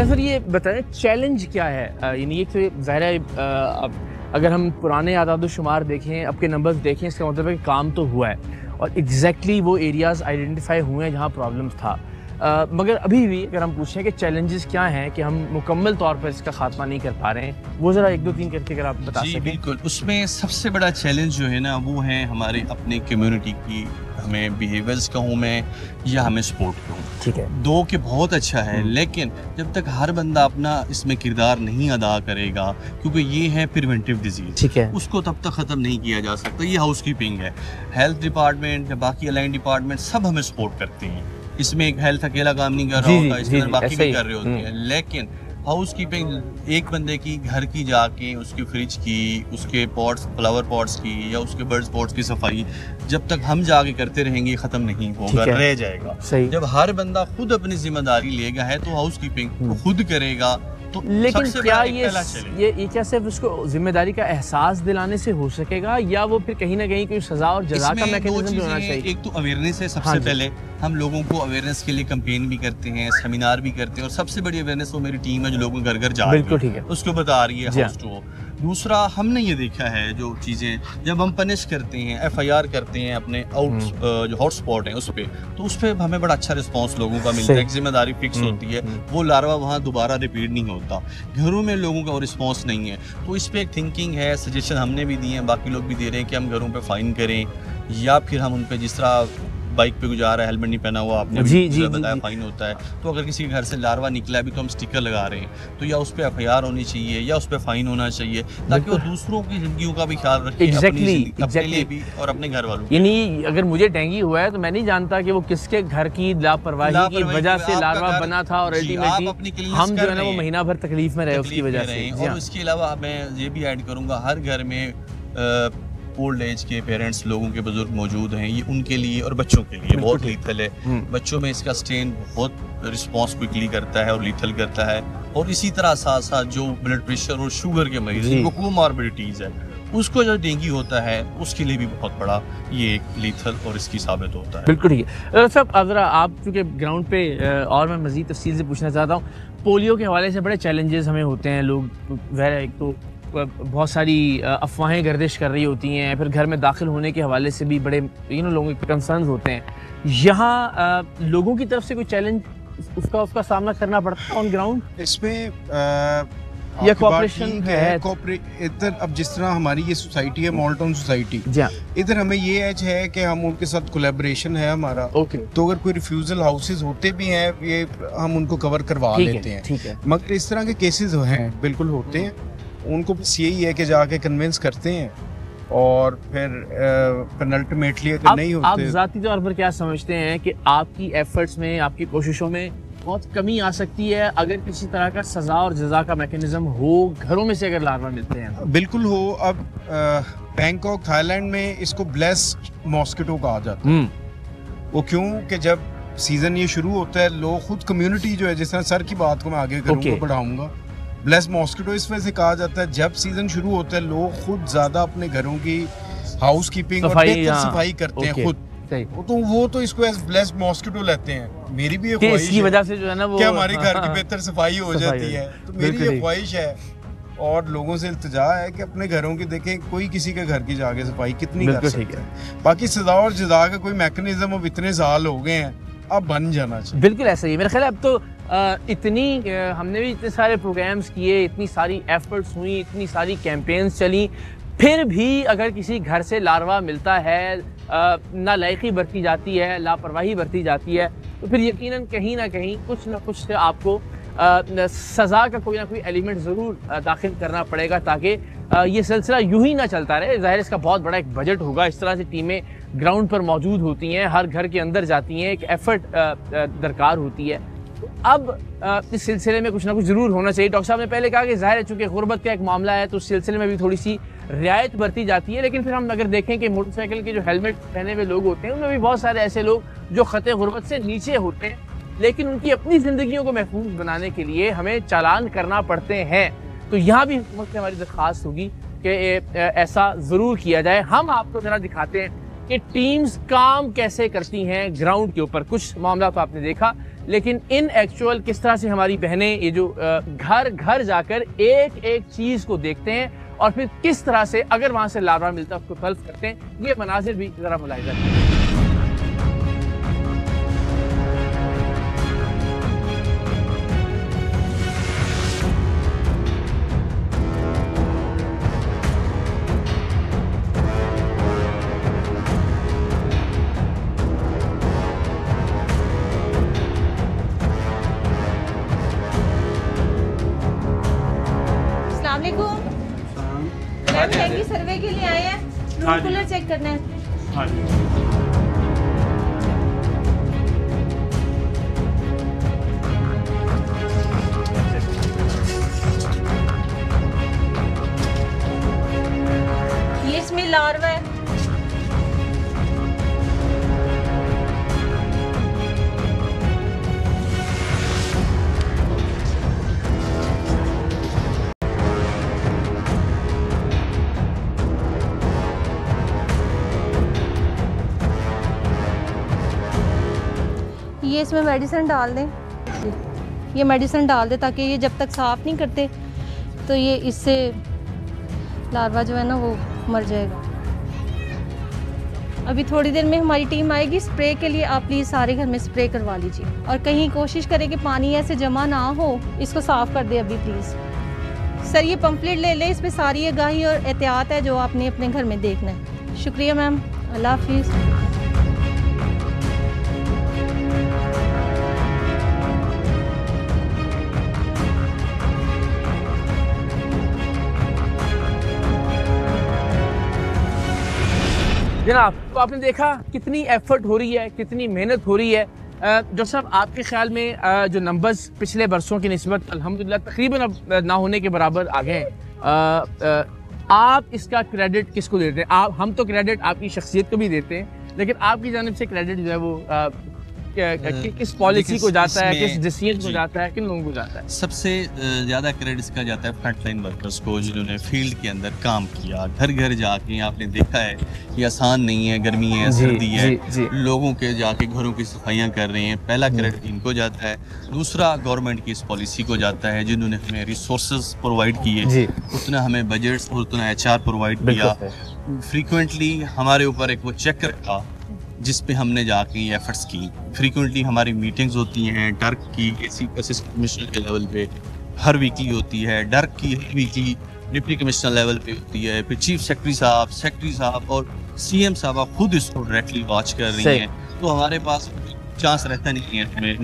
Sir ये बताएं challenge क्या है? यानी ये तो ज़ाहिर है अब अगर हम पुराने आदाद शुमार देखें, अब के नंबर्स देखें, इसका मतलब है कि काम तो हुआ है और एग्जैक्टली वो एरियाज़ आइडेंटिफाई हुए हैं जहाँ प्रॉब्लम्स था। मगर अभी भी अगर हम पूछें कि चैलेंजेस क्या हैं कि हम मुकम्मल तौर पर इसका खात्मा नहीं कर पा रहे हैं, वो ज़रा 1 2 3 करके अगर आप बता सकें। बिल्कुल, उसमें सबसे बड़ा चैलेंज जो है ना वो है हमारे अपने कम्युनिटी की, हमें बिहेवियर्स कहूँ मैं या हमें सपोर्ट कहूँ। ठीक है, दो के बहुत अच्छा है, लेकिन जब तक हर बंदा अपना इसमें किरदार नहीं अदा करेगा, क्योंकि ये है प्रिवेंटिव डिजीज, ठीक है, उसको तब तक ख़त्म नहीं किया जा सकता। ये हाउस कीपिंग है, हेल्थ डिपार्टमेंट या बाकी अलाइन डिपार्टमेंट सब हमें सपोर्ट करते हैं। इसमें एक हेल्थ अकेला काम नहीं कर रहा होता, इसके अंदर बाकी भी कर रहे होते हैं। लेकिन हाउस कीपिंग एक बंदे की घर की जाके उसकी फ्रिज की, उसके पॉट्स, फ्लावर पॉट्स की या उसके बर्ड्स पॉट्स की सफाई जब तक हम जाके करते रहेंगे खत्म नहीं होगा, रह जाएगा। जब हर बंदा खुद अपनी जिम्मेदारी लेगा है तो हाउस कीपिंग खुद करेगा। तो लेकिन क्या ये क्या सिर्फ उसको जिम्मेदारी का एहसास दिलाने से हो सकेगा या वो फिर कहीं ना कहीं कोई सजा और जजा का मैकेनिज्म भी होना चाहिए? एक तो अवेयरनेस है, सबसे पहले हम लोगों को अवेयरनेस के लिए कैंपेन भी करते हैं, सेमिनार भी करते हैं, और सबसे बड़ी अवेयरनेस वो मेरी टीम है जो लोगों घर घर जा रही है, उसको बता रही है हाउस टू। दूसरा, हमने ये देखा है जो चीज़ें जब हम पनिश करते हैं, FIR करते हैं अपने जो हॉटस्पॉट है उस पर, तो उस पर हमें बड़ा अच्छा रिस्पॉन्स लोगों का मिलता है, जिम्मेदारी फिक्स होती है, वो लार्वा वहाँ दोबारा रिपीट नहीं होता। घरों में लोगों का वो रिस्पॉन्स नहीं है, तो इस पर एक थिंकिंग है, सजेशन हमने भी दिए हैं, बाकी लोग भी दे रहे हैं कि हम घरों पर फाइन करें या फिर हम उन पर जिस तरह बाइक पे गुजार है, हेलमेट नहीं पहना हुआ, आपने भी बताया फाइन होता है, तो अगर किसी के घर से लार्वा निकला है, अभी तो हम स्टिकर लगा रहे हैं, तो या उस पर FIR होनी चाहिए या उस पर फाइन होना चाहिए, ताकि वो दूसरों की जिंदगियों का भी ख्याल रखे, अपने लिए भी और अपने घर वालों। यानी अगर मुझे डेंगू हुआ है तो मैं नहीं जानता कि वो किसके घर की लापरवाही की वजह से लार्वा बना था और अल्टीमेटली हम जो है ना वो महीना भर तकलीफ में रहे उसकी वजह से। और इसके अलावा मैं ये भी ऐड करूंगा, हर घर में ओल्ड एज के पेरेंट्स, लोगों के बुजुर्ग मौजूद हैं, ये उनके लिए और बच्चों के लिए बहुत लीथल है। बच्चों में इसका स्ट्रेन बहुत रिस्पॉन्स क्विकली करता है और लीथल करता है, और इसी तरह साथ साथ जो ब्लड प्रेशर और शुगर के मरीज जिनको कोमॉर्बिडिटीज है, उसको जो डेंगू होता है उसके लिए भी बहुत बड़ा ये एक लीथल और इसकी साबित होता है। बिल्कुल ठीक है साहब। अब जरा आप चूँकि ग्राउंड पे और मैं मज़ीद तफसील से पूछना चाहता हूँ, पोलियो के हवाले से बड़े चैलेंजेस हमें होते हैं। लोग वह एक तो बहुत सारी अफवाहें गर्दिश कर रही होती हैं, फिर घर में दाखिल होने के हवाले से भी बड़े लोगों के कंसर्न होते हैं। यहाँ लोगों की तरफ से कोई चैलेंज उसका सामना करना पड़ता है ऑन ग्राउंड? इसमें या कोऑपरेशन है इधर? अब जिस तरह हमारी ये सोसाइटी है, मॉल टाउन सोसाइटी, इधर हमें ये एज है कि हम उनके साथ कोलैबोरेशन है हमारा। तो अगर कोई रिफ्यूजल हाउसेज होते भी हैं, ये हम उनको कवर करवा लेते हैं। मगर इस तरह के केसेस हैं, बिल्कुल होते हैं, उनको बस यही है कि जाके कन्विंस करते हैं और फिर अल्टीमेटली अगर नहीं होते। आप ज़ाती तौर पर क्या समझते हैं कि आपकी एफर्ट्स में, आपकी कोशिशों में बहुत कमी आ सकती है अगर किसी तरह का सजा और जजा का मैकेनिज्म हो घरों में से अगर लार्वा मिलते हैं? बिल्कुल हो। अब बैंकॉक, थाईलैंड में इसको ब्लेस्ड मॉस्किटो कहा जाता है। वो क्यों कि जब सीजन ये शुरू होता है, लोग खुद कम्युनिटी जो है, जिस तरह सर की बात को मैं आगे करूँगा, बढ़ाऊंगा, ब्लेस्ड मॉस्किटो इस वजह से कहा जाता है, जब सीजन शुरू होता है लोग खुद ज्यादा अपने घरों की हाउस कीपिंग और सफाई करते हैं खुद, तो वो तो इसको एज ब्लेस्ड मॉस्किटो लेते हैं। मेरी भी एक ख्वाहिश इसकी वजह से जो है ना वो क्या हमारे घर की बेहतर सफाई हो जाती है, तो मेरी ये ख्वाहिश है और लोगों से इल्तिजा है कि अपने घरों की देखें, कोई किसी के घर की जाके सफाई कितनी कर सकता है। बाकी सजा और जजा का कोई मैकेनिज्म अब इतने साल हो गए हैं, अब बन जाना चाहिए। बिल्कुल ऐसा ही मेरा ख्याल है। अब तो हमने भी इतने सारे प्रोग्राम्स किए, इतनी सारी एफर्ट्स हुई, इतनी सारी कैंपेन्स चली, फिर भी अगर किसी घर से लार्वा मिलता है, नालायकी बरती जाती है, लापरवाही बरती जाती है, तो फिर यकीनन कहीं ना कहीं कुछ ना कुछ आपको सज़ा का कोई ना कोई एलिमेंट ज़रूर दाखिल करना पड़ेगा, ताकि ये सिलसिला यूं ही ना चलता रहे। ज़ाहिर इसका बहुत बड़ा एक बजट होगा, इस तरह से टीमें ग्राउंड पर मौजूद होती हैं, हर घर के अंदर जाती हैं, एक एफर्ट दरकार होती है। तो अब इस सिलसिले में कुछ ना कुछ ज़रूर होना चाहिए। डॉक्टर साहब ने पहले कहा कि ज़ाहिर है चूँकि गुर्बत का एक मामला है तो उस सिलसिले में भी थोड़ी सी रियायत बरती जाती है, लेकिन फिर हम अगर देखें कि मोटरसाइकिल के जो हेलमेट पहने हुए लोग होते हैं उनमें भी बहुत सारे ऐसे लोग जो खतरे गुर्बत से नीचे होते हैं, लेकिन उनकी अपनी ज़िंदगियों को महफूज बनाने के लिए हमें चालान करना पड़ते हैं। तो यहाँ भी हुकूमत से हमारी दरख्वास्त होगी कि ऐसा ज़रूर किया जाए। हम आपको ज़रा दिखाते हैं कि टीम्स काम कैसे करती हैं ग्राउंड के ऊपर। कुछ मामला तो आपने देखा, लेकिन इन एक्चुअल किस तरह से हमारी बहनें ये जो घर घर जाकर एक एक चीज़ को देखते हैं और फिर किस तरह से अगर वहाँ से लार्वा मिलता है उसको तल्फ करते हैं, ये मनाजिर भी ज़रा मुलाहिजा करें। मैम डेंगू सर्वे के लिए आए हैं, रूम कूलर चेक करना है। हाँ जी। ये इसमें लार्वा है। ये इसमें मेडिसिन डाल दें, ये मेडिसिन डाल दें ताकि ये जब तक साफ़ नहीं करते तो ये इससे लार्वा जो है ना वो मर जाएगा। अभी थोड़ी देर में हमारी टीम आएगी स्प्रे के लिए, आप प्लीज़ सारे घर में स्प्रे करवा लीजिए और कहीं कोशिश करें कि पानी ऐसे जमा ना हो, इसको साफ़ कर दे अभी प्लीज़। सर ये पम्पलेट ले लें, इस पर सारी आगाही और एहतियात है जो आपने अपने घर में देखना है। शुक्रिया मैम, अल्लाह हाफिज़। जनाब, तो आपने देखा कितनी एफर्ट हो रही है, कितनी मेहनत हो रही है। डॉक्टर साहब, आपके ख्याल में जो नंबर्स पिछले बरसों की निस्बत अल्हम्दुलिल्लाह तकरीबन अब ना होने के बराबर आ गए हैं, आप इसका क्रेडिट किसको देते हैं? हम तो क्रेडिट आपकी शख्सियत को भी देते हैं, लेकिन आपकी जानिब से क्रेडिट जो है वो किस पॉलिसी को जाता है, किस डिसीजन को जाता है, किन लोगों को जाता है? सबसे ज़्यादा क्रेडिट इसका जाता है फ्रंट लाइन वर्कर्स को, जिन्होंने फील्ड के अंदर काम किया, घर घर जाके। आपने देखा है ये आसान नहीं है, गर्मी है, सर्दी है, लोगों के जाके घरों की सफाइयाँ कर रहे हैं। पहला क्रेडिट इनको जाता है। दूसरा गवर्नमेंट की इस पॉलिसी को जाता है, जिन्होंने हमें रिसोर्सेज प्रोवाइड किए, उतना हमें बजट्स और उतना HR प्रोवाइड किया। फ्रीक्वेंटली हमारे ऊपर एक वो चेक रखा जिस पे हमने जाके एफर्ट्स की। फ्रीक्वेंटली हमारी मीटिंग्स होती हैं डर्क की, असिस्टेंट कमिश्नर के लेवल पे हर वीकली होती है, डर्क की हर वीकली डिप्टी कमिश्नर लेवल पे होती है, फिर चीफ सेक्रेटरी साहब और CM साहब खुद इसको डायरेक्टली वॉच कर रही हैं। तो हमारे पास चांस रहता नहीं है हमें